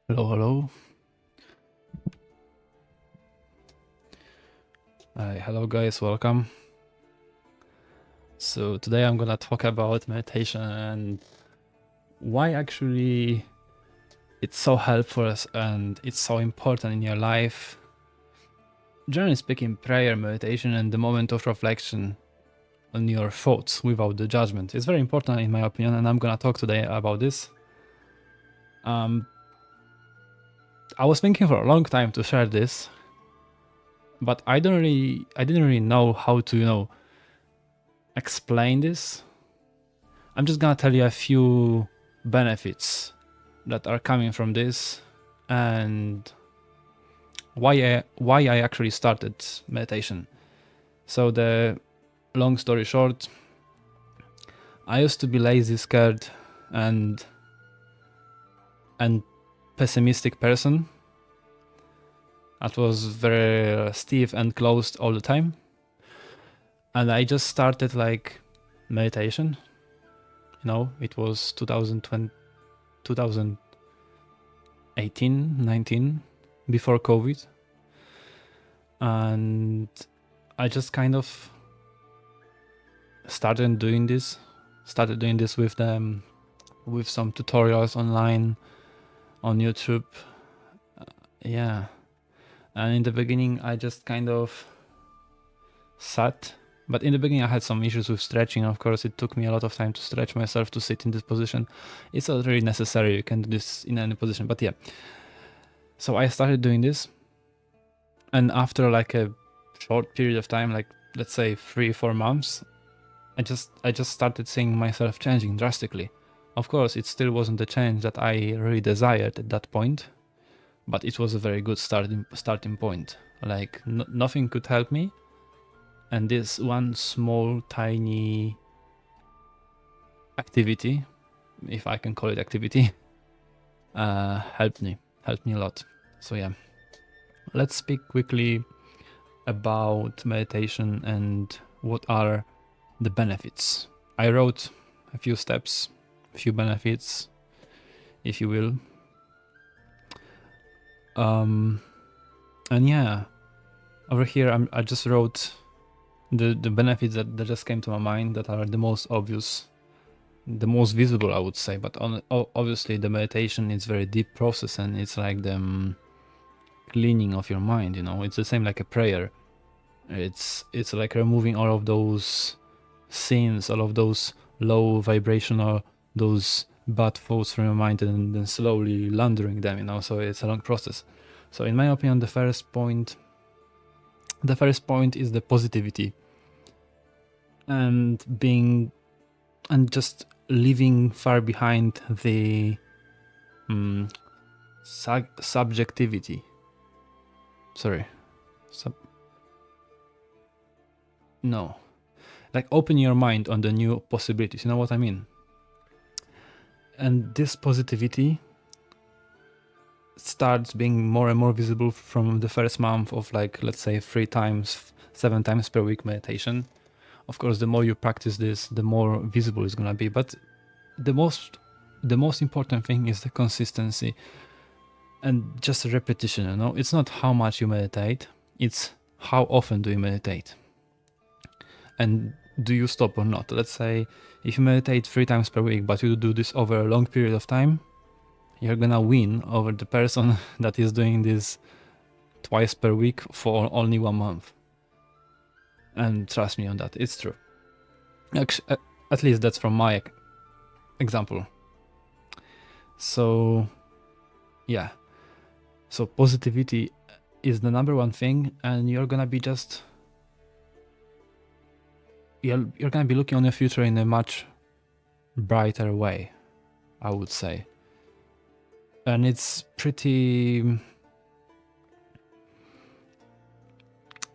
Hello, hello. Hello, guys. Welcome. So today I'm gonna talk about meditation and why actually it's so helpful and it's so important in your life. Generally speaking, prayer, meditation, and the moment of reflection on your thoughts without the judgment is very important in my opinion, and I'm gonna talk today about this. I was thinking for a long time to share this, but I didn't really know how to, explain this. I'm just gonna tell you a few benefits that are coming from this and why I actually started meditation. So the long story short, I used to be lazy, scared, and pessimistic person. That was very stiff and closed all the time. And I just started like meditation. It was 2020, 2018, 19, before COVID. And I just kind of started doing this with them, with some tutorials online on YouTube. Yeah. And in the beginning, I just kind of sat. But in the beginning, I had some issues with stretching. Of course, it took me a lot of time to stretch myself to sit in this position. It's not really necessary. You can do this in any position. But yeah. So I started doing this. And after like a short period of time, like let's say 3-4 months, I just started seeing myself changing drastically. Of course, it still wasn't the change that I really desired at that point, but it was a very good starting point. Like nothing could help me, and this one small tiny activity, if I can call it activity, helped me a lot. So yeah, let's speak quickly about meditation and what are the benefits. I wrote a few steps, a few benefits, if you will. And yeah, over here I just wrote the benefits that just came to my mind that are the most obvious, the most visible, I would say. But obviously, the meditation is very deep process, and it's like the cleaning of your mind. It's the same like a prayer. It's like removing all of those sins, all of those low vibrational, those bad thoughts from your mind, and then slowly laundering them. So it's a long process. So in my opinion, the first point is the positivity and just leaving far behind the subjectivity. Sorry. No. Like open your mind on the new possibilities. You know what I mean? And this positivity starts being more and more visible from the first month of, like, let's say 7 times per week meditation. Of course, the more you practice this, the more visible it's gonna be. But the most important thing is the consistency and just repetition. It's not how much you meditate, it's how often do you meditate, and do you stop or not. Let's say if you meditate 3 times per week, but you do this over a long period of time, you're gonna win over the person that is doing this twice per week for only 1 month. And trust me on that, it's true. Actually, at least that's from my example. So yeah, so positivity is the number one thing, and you're gonna be you're gonna be looking on your future in a much brighter way, I would say. And it's pretty,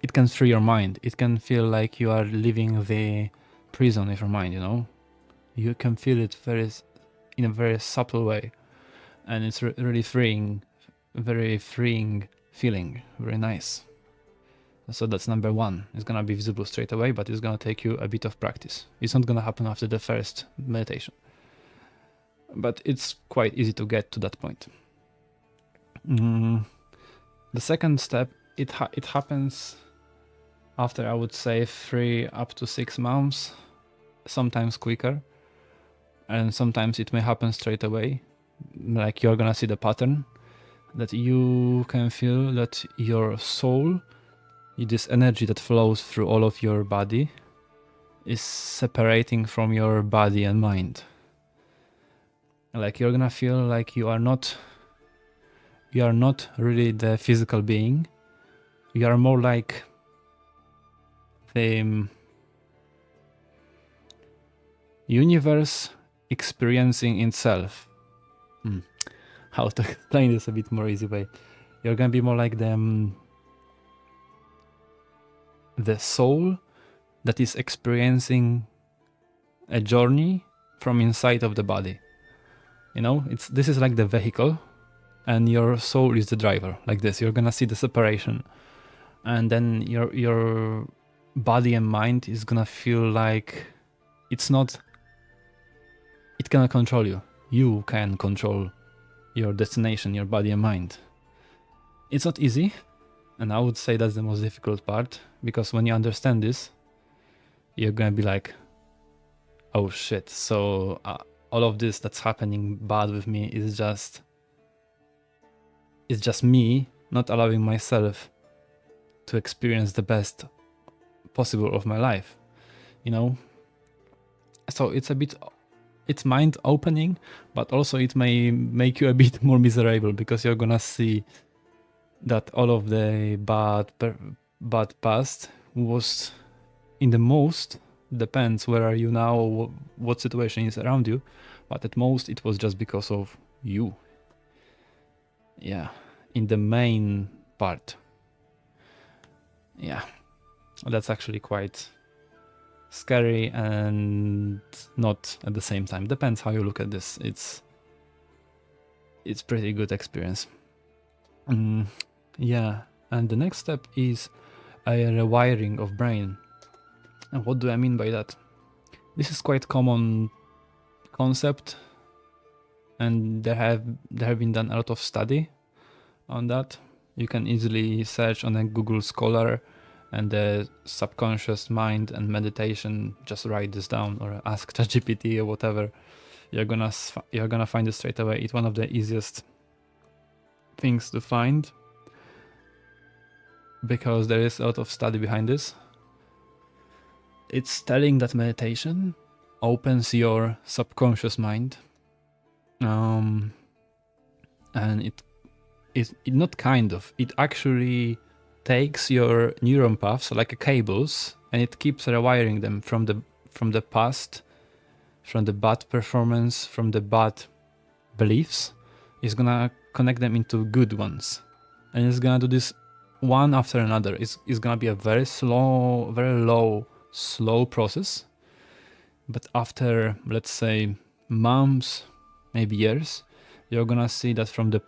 it can free your mind. It can feel like you are leaving the prison of your mind. You can feel it in a very subtle way, and it's really freeing, very freeing feeling, very nice. So that's number one. It's gonna be visible straight away, but it's gonna take you a bit of practice. It's not gonna happen after the first meditation, but it's quite easy to get to that point. Mm, the second step, it happens after, I would say, 3 up to 6 months, sometimes quicker, and sometimes it may happen straight away. Like you're gonna see the pattern that you can feel that your soul, this energy that flows through all of your body, is separating from your body and mind. Like you're gonna feel like you are not really the physical being. You are more like the universe experiencing itself. How to explain this a bit more easy way? You're gonna be more like the soul that is experiencing a journey from inside of the body. You know, this is like the vehicle, and your soul is the driver. Like this, you're gonna see the separation, and then your body and mind is gonna feel like it's not. It cannot control you. You can control your destination, your body and mind. It's not easy, and I would say that's the most difficult part, because when you understand this, you're gonna be like, oh shit, so all of this that's happening bad with me is just me not allowing myself to experience the best possible of my life, you know? So it's mind opening, but also it may make you a bit more miserable, because you're gonna see that all of the bad past was, in the most, depends where are you now, or what situation is around you, but at most it was just because of you. Yeah, in the main part. Yeah, that's actually quite scary and not at the same time. Depends how you look at this. It's pretty good experience. Yeah, and the next step is a rewiring of brain. And what do I mean by that? This is quite common concept, and there have been done a lot of study on that. You can easily search on a Google Scholar and the subconscious mind and meditation. Just write this down, or ask ChatGPT or whatever. You're gonna find it straight away. It's one of the easiest things to find, because there is a lot of study behind this. It's telling that meditation opens your subconscious mind, and it not kind of, it actually takes your neuron paths like cables, and it keeps rewiring them from the past, from the bad performance, from the bad beliefs. It's gonna connect them into good ones, and it's gonna do this one after another. It's gonna be a very slow process, but after, let's say, months, maybe years, you're gonna see that from the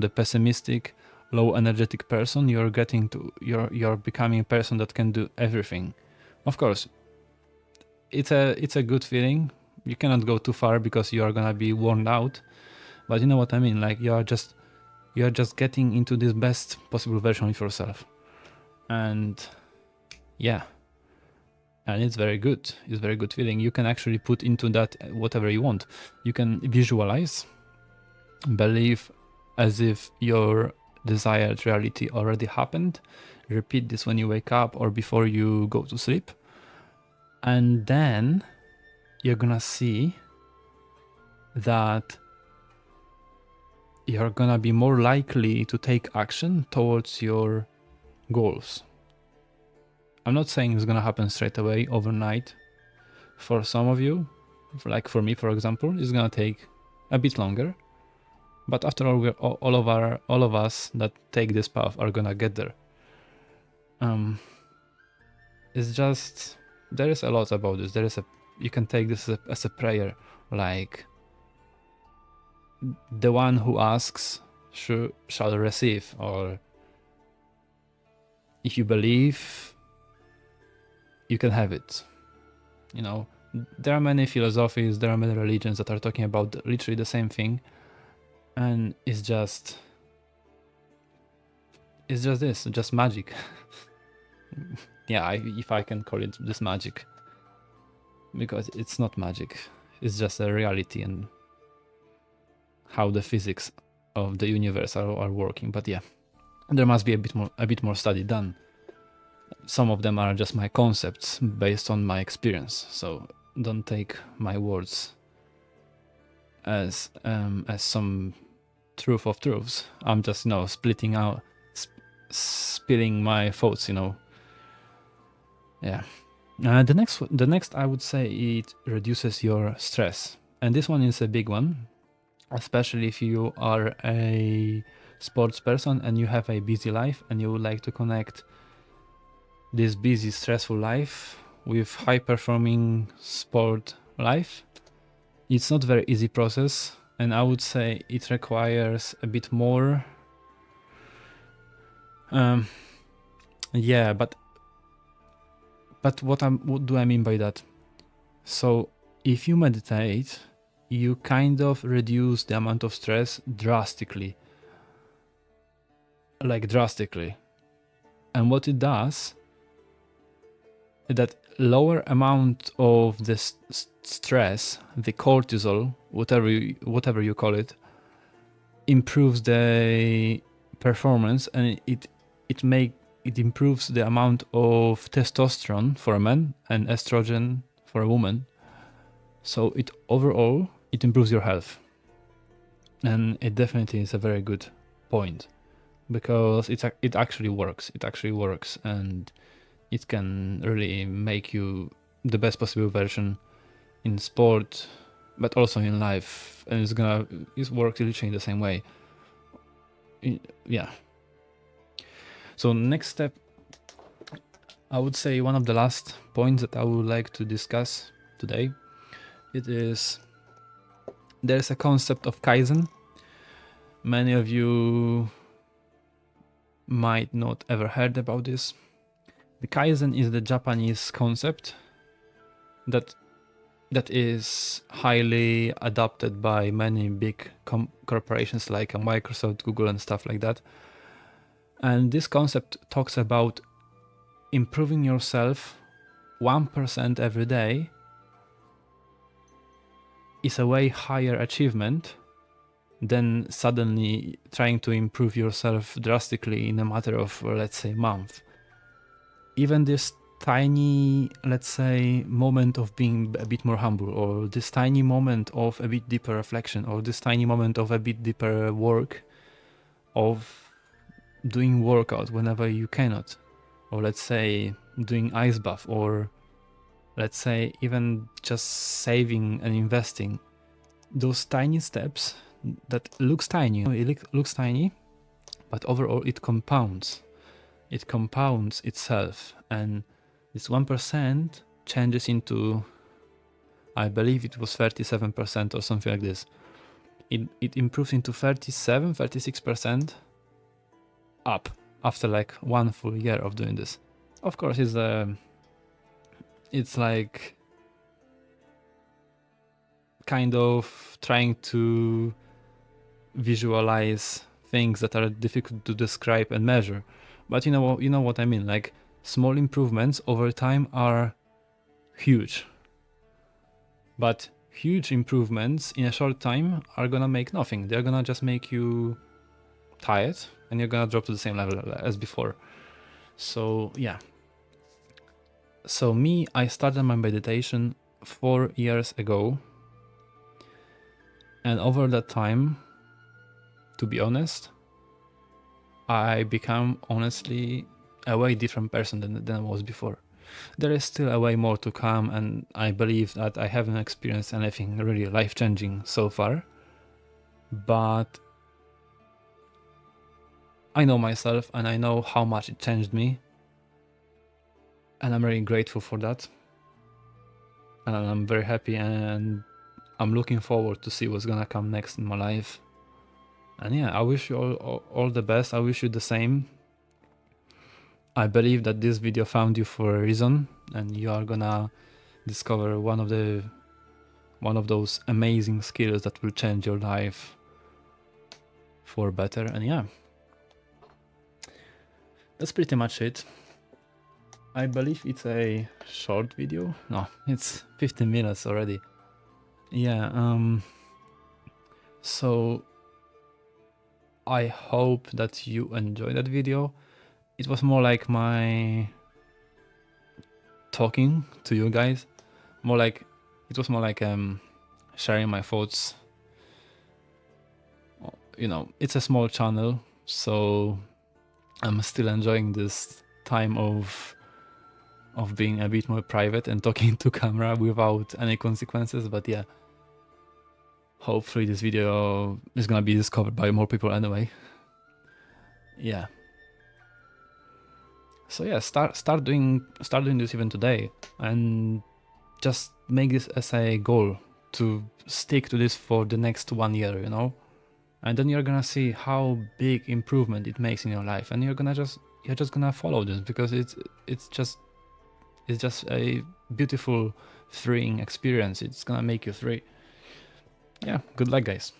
pessimistic, low energetic person, you're becoming a person that can do everything. Of course, it's a good feeling. You cannot go too far, because you are gonna be worn out, but you know what I mean. Like you are just getting into this best possible version of yourself, and yeah, and it's very good. It's a very good feeling. You can actually put into that whatever you want. You can visualize, believe as if your desired reality already happened. Repeat this when you wake up or before you go to sleep, and then you're gonna see that you're gonna be more likely to take action towards your goals. I'm not saying it's gonna happen straight away, overnight. For some of you, like for me, for example, it's gonna take a bit longer. But after all, all of us that take this path are gonna get there. It's just, there is a lot about this. You can take this as a prayer, like the one who asks shall receive, or if you believe, you can have it. You know, there are many philosophies, there are many religions that are talking about literally the same thing, and it's just it's just this, just magic. Yeah, if I can call it this magic, because it's not magic, it's just a reality and how the physics of the universe are working. But yeah, there must be a bit more study done. Some of them are just my concepts based on my experience, so don't take my words as some truth of truths. I'm just spilling my thoughts. Yeah. The next I would say it reduces your stress, and this one is a big one, especially if you are a sports person and you have a busy life and you would like to connect this busy, stressful life with high performing sport life. It's not a very easy process, and I would say it requires a bit more. Yeah, but what do I mean by that? So if you meditate, you kind of reduce the amount of stress drastically. Like drastically. And what it does, that lower amount of the stress, the cortisol, whatever you call it, improves the performance, and it improves the amount of testosterone for a man and estrogen for a woman. So overall it improves your health, and it definitely is a very good point, because it actually works. It actually works, and it can really make you the best possible version in sport, but also in life, and it's works literally the same way. Yeah. So next step, I would say one of the last points that I would like to discuss today, there's a concept of Kaizen. Many of you might not ever heard about this. The Kaizen is the Japanese concept that is highly adopted by many big corporations like Microsoft, Google, and stuff like that. And this concept talks about improving yourself 1% every day is a way higher achievement than suddenly trying to improve yourself drastically in a matter of, let's say, month. Even this tiny, let's say, moment of being a bit more humble, or this tiny moment of a bit deeper reflection, or this tiny moment of a bit deeper work, of doing workout whenever you cannot, or let's say doing ice bath, or let's say even just saving and investing. Those tiny steps that looks tiny, but overall it compounds. It compounds itself, and this 1% changes into, I believe it was 37% or something like this. It improves into 36% up after like 1 full year of doing this. Of course, it's like kind of trying to visualize things that are difficult to describe and measure, but you know what I mean. Like, small improvements over time are huge, but huge improvements in a short time are gonna make nothing. They're gonna just make you tired, and you're gonna drop to the same level as before. So yeah. So I started my meditation 4 years ago, and over that time, to be honest, I become honestly a way different person than I was before. There is still a way more to come, and I believe that I haven't experienced anything really life-changing so far, but I know myself and I know how much it changed me, and I'm really grateful for that, and I'm very happy, and I'm looking forward to see what's gonna come next in my life. And yeah, I wish you all the best. I wish you the same. I believe that this video found you for a reason, and you are gonna discover one of those amazing skills that will change your life for better. And yeah, that's pretty much it. I believe it's a short video. No, it's 15 minutes already. Yeah, so I hope that you enjoyed that video. It was more like my talking to you guys. It was more like sharing my thoughts. You know, it's a small channel, so I'm still enjoying this time of being a bit more private and talking to camera without any consequences. But yeah, hopefully this video is gonna be discovered by more people anyway. Yeah. So yeah, start doing this even today, and just make this as a goal to stick to this for the next 1 year, you know, and then you're gonna see how big improvement it makes in your life, and you're just gonna follow this because it's just a beautiful, freeing experience. It's gonna make you free. Yeah, good luck, guys.